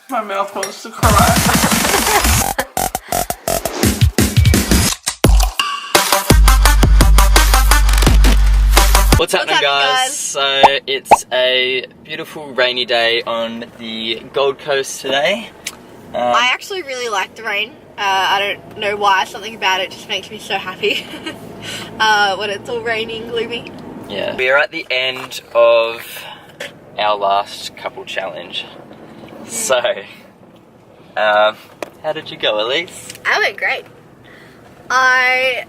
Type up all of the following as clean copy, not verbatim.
My mouth wants to cry. What's happening, guys? So it's a beautiful rainy day on the Gold Coast today. I actually really like the rain. I don't know why, something about it just makes me so happy when it's all rainy and gloomy. Yeah. We are at the end of our last couple challenge. So, how did you go, Elise? I went great. I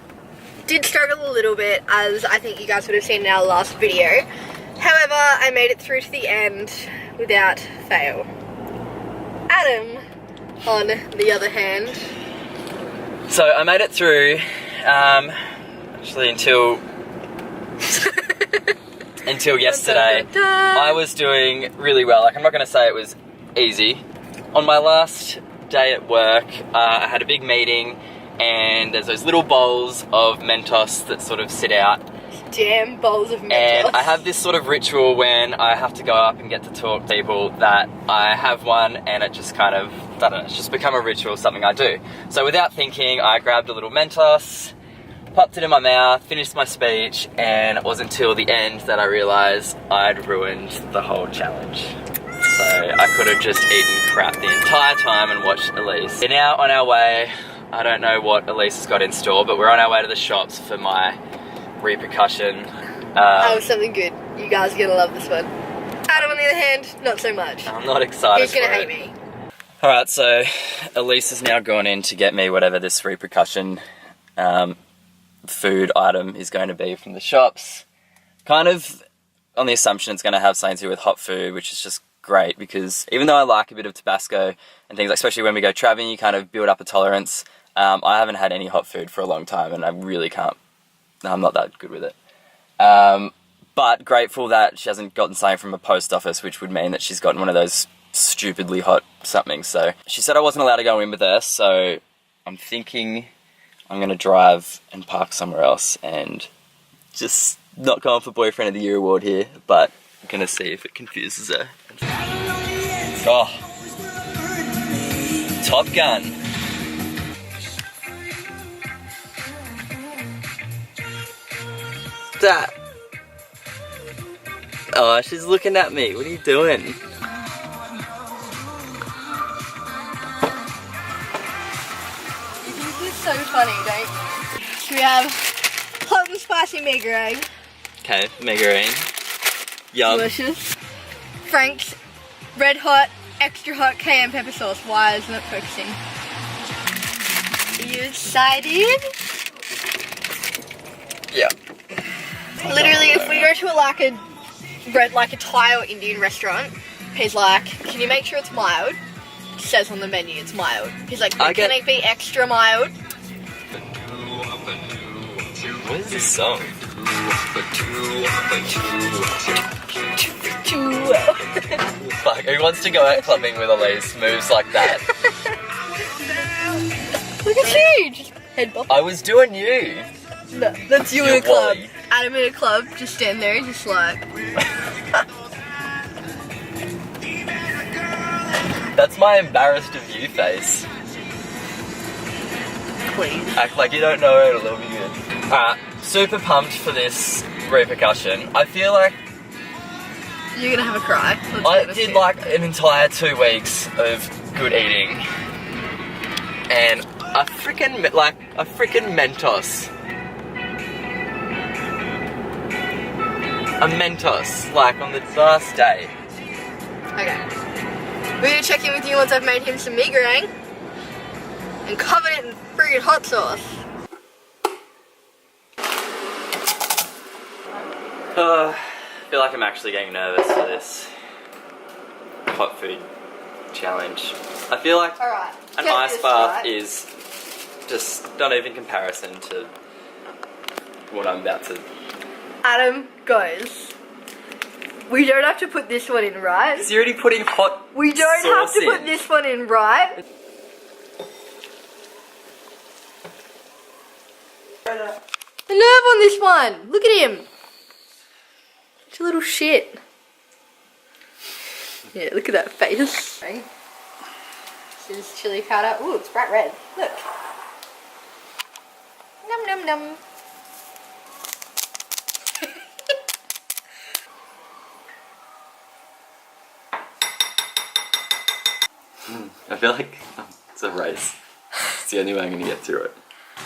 did struggle a little bit, as I think you guys would have seen in our last video. However, I made it through to the end without fail. Adam, on the other hand. So I made it through, actually until yesterday. I was doing really well. Like, I'm not going to say it was easy. On my last day at work, I had a big meeting, and there's those little bowls of Mentos that sort of sit out. Damn bowls of Mentos. And I have this sort of ritual when I have to go up and get to talk to people that I have one, and it just kind of, I don't know, it's just become a ritual, something I do. So without thinking, I grabbed a little Mentos, popped it in my mouth, finished my speech, and it wasn't until the end that I realised I'd ruined the whole challenge. So I could have just eaten crap the entire time and watched Elise. We're now on our way. I don't know what Elise has got in store, but we're on our way to the shops for my repercussion. Oh, something good. You guys are gonna love this one. Adam, on the other hand, not so much. I'm not excited. He's gonna for hate it. me. Alright, so Elise has now gone in to get me whatever this repercussion food item is going to be from the shops. Kind of on the assumption it's going to have something to do with hot food, which is just great, because even though I like a bit of Tabasco and things, especially when we go traveling, you kind of build up a tolerance. I haven't had any hot food for a long time, and I really can't. I'm not that good with it. But grateful that she hasn't gotten something from a post office, which would mean that she's gotten one of those stupidly hot something. So she said I wasn't allowed to go in with her, so I'm thinking I'm going to drive and park somewhere else and just not go on for Boyfriend of the Year award here, but I'm going to see if it confuses her. Oh, Top Gun. That. Oh, she's looking at me. What are you doing? You think this is so funny, don't you? So we have hot and spicy megarine. Okay, megarine. Yum. Delicious. Frank's red hot, extra hot cayenne pepper sauce. Why is it not focusing? Are you excited? Yeah. Literally, if we go to a Thai or Indian restaurant, he's like, "Can you make sure it's mild?" It says on the menu it's mild. He's like, "Can it be extra mild?" What is this song? Fuck, who wants to go out clubbing with Elise? Moves like that. Look at you! Just head bop. I was doing you. No, that's you in You're a club. Wally. Adam in a club, just stand there, just like. That's my embarrassed of you face. Please. Act like you don't know it, it'll be good. Alright, super pumped for this repercussion. I feel like You're gonna have a cry. I did like an entire 2 weeks of good eating, and a freaking Mentos. A Mentos, like on the last day. Okay. We're gonna check in with you once I've made him some megarine and covered it in friggin' hot sauce. I feel like I'm actually getting nervous for this hot food challenge. I feel like Alright. an ice bath is just not even comparison to what I'm about to. Adam goes. We don't have to put this one in, right? Because you're already putting hot We don't have sauce to put in. this one in, right? The nerve on this one. Look at him. Such a little shit. Yeah, look at that face. This is chili powder. Ooh, it's bright red. Look. Num num num. I feel like it's a race. It's the only way I'm gonna get through it.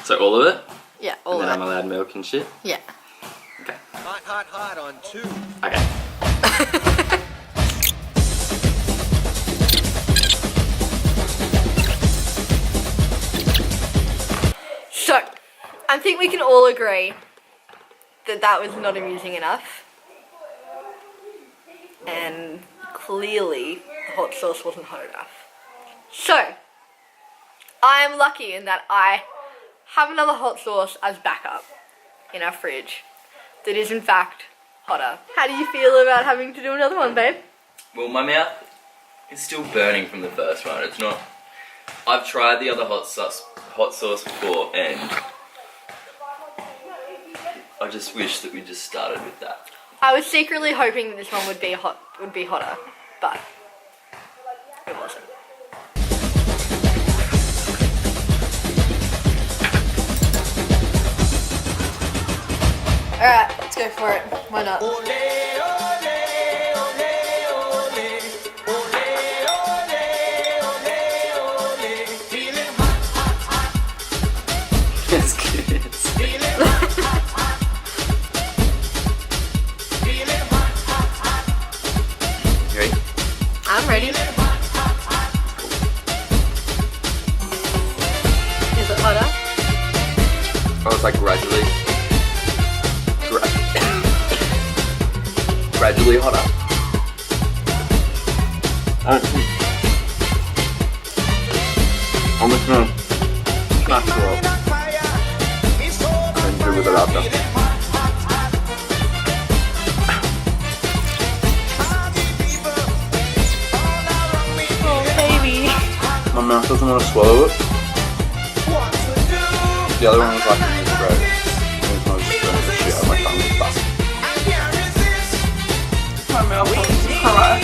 So all of it? Yeah, all and of then it. I'm allowed milk and shit? Yeah. Okay. Hot, hot, hot on 2. Okay. So, I think we can all agree that that was not amusing enough. And clearly, the hot sauce wasn't hot enough. So, I am lucky in that I have another hot sauce as backup in our fridge that is in fact hotter. How do you feel about having to do another one, babe? Well, my mouth is still burning from the first one. It's not... I've tried the other hot sauce before, and I just wish that we just started with that. I was secretly hoping that this one would be hotter, but it wasn't. Alright, let's go for it. Why not? It's good. You ready? I'm ready. Is it hotter? Oh, it's like gradually hotter. I'm just gonna smash the roll and do with it after. Oh, baby. My mouth doesn't want to swallow it. The other one was like really great. This one was just going to shit out of my tongue with bust. My mouth wants to cry.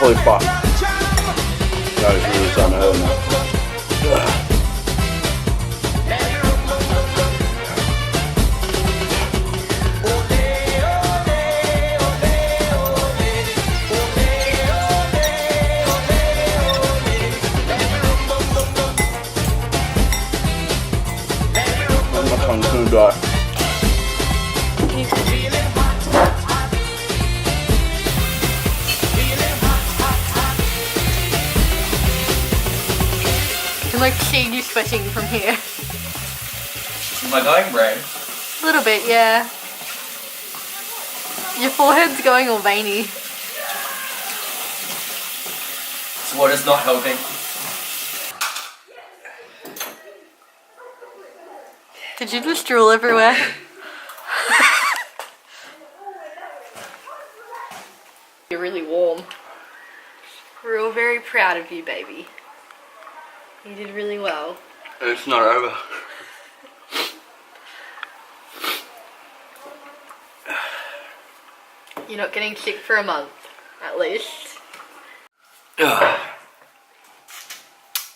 Holy fuck. That is really starting to hurt now. My tongue's gonna die. I can like see you sweating from here. Am I going red? A little bit, yeah. Your forehead's going all veiny. So what is not helping? Did you just drool everywhere? You're really warm. We're all very proud of you, baby. You did really well. It's not over. You're not getting sick for a month, at least.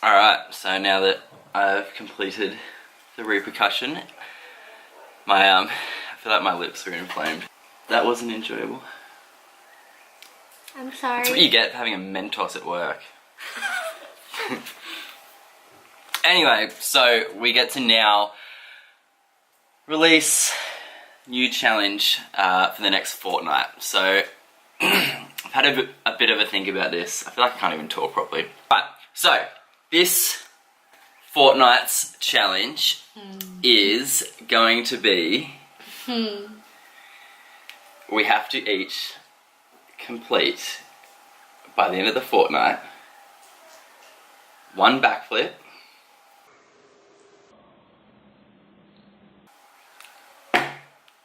Alright, so now that I've completed the repercussion, I feel like my lips are inflamed. That wasn't enjoyable. I'm sorry. That's what you get for having a Mentos at work. Anyway, so we get to now release new challenge for the next fortnight. So I've had a bit of a think about this. I feel like I can't even talk properly. Right, so this fortnight's challenge is going to be we have to each complete by the end of the fortnight 1 backflip,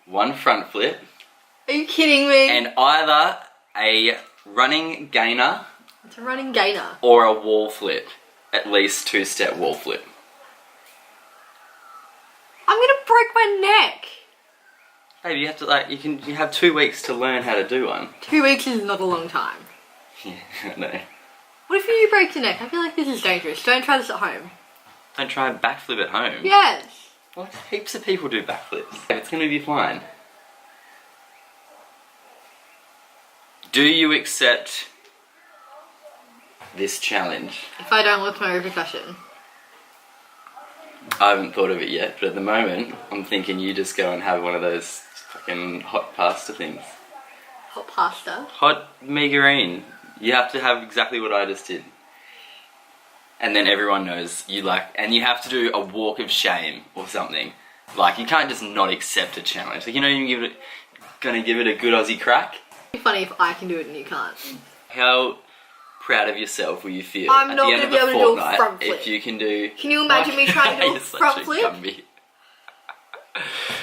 1 front flip, Are you kidding me? and either a running gainer It's a running gainer. or a wall flip. At least 2-step wall flip. I'm gonna break my neck. Hey, you have to you have 2 weeks to learn how to do one. 2 weeks is not a long time. Yeah, I know. What if you break your neck? I feel like this is dangerous. Don't try this at home. Don't try a backflip at home. Yes. Well, heaps of people do backflips. It's gonna be fine. Do you accept this challenge? If I don't, what's my repercussion? I haven't thought of it yet, but at the moment, I'm thinking you just go and have one of those fucking hot pasta things. Hot pasta? Hot megarine. You have to have exactly what I just did. And then everyone knows you like, and you have to do a walk of shame or something. Like, you can't just not accept a challenge. Like, you're gonna give it a good Aussie crack. It'd be funny if I can do it and you can't. How proud of yourself will you feel I'm at not the end gonna of be the able to do a fortnight front flip. if you can do... Can you imagine me trying to do a You're front such a flip? Gumby.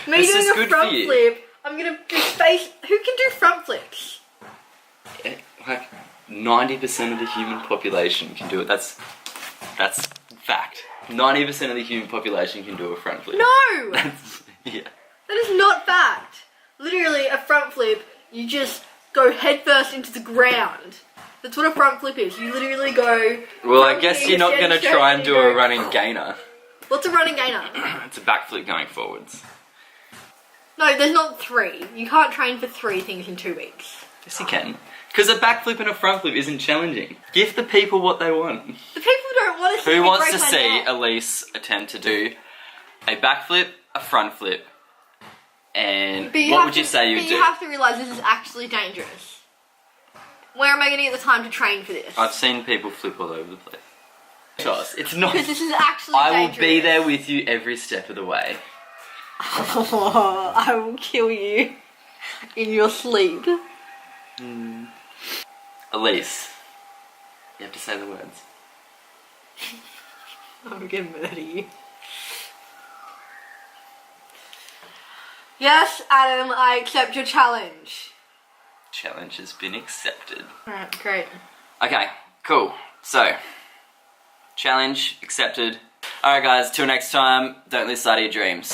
Me This is doing a good front for you. flip, I'm gonna do space. Who can do front flips? Yeah, like 90% of the human population can do it. That's fact. 90% of the human population can do a front flip. No! That's, yeah. That is not fact. Literally, a front flip, you just go headfirst into the ground. That's what a front flip is. You literally go... Well, I from guess here, you're not stand going to straight, try and and do you a go- running gainer. What's a running gainer? It's a backflip going forwards. No, there's not 3. You can't train for 3 things in 2 weeks. Yes, you can. Because a backflip and a front flip isn't challenging. Give the people what they want. The people don't want to see Who me wants break to my see neck. Elise attempt to do a backflip, a front flip, and But what would you say you would But do? you have to realise this is actually dangerous. Where am I going to get the time to train for this? I've seen people flip all over the place. Trust, it's not. Because this is actually I dangerous. will be there with you every step of the way. Oh, I will kill you in your sleep. Elise, you have to say the words. I'm gonna murder you. Yes, Adam, I accept your challenge. Challenge has been accepted. Alright, great. Okay, cool. So, challenge accepted. Alright guys, till next time, don't lose sight of your dreams.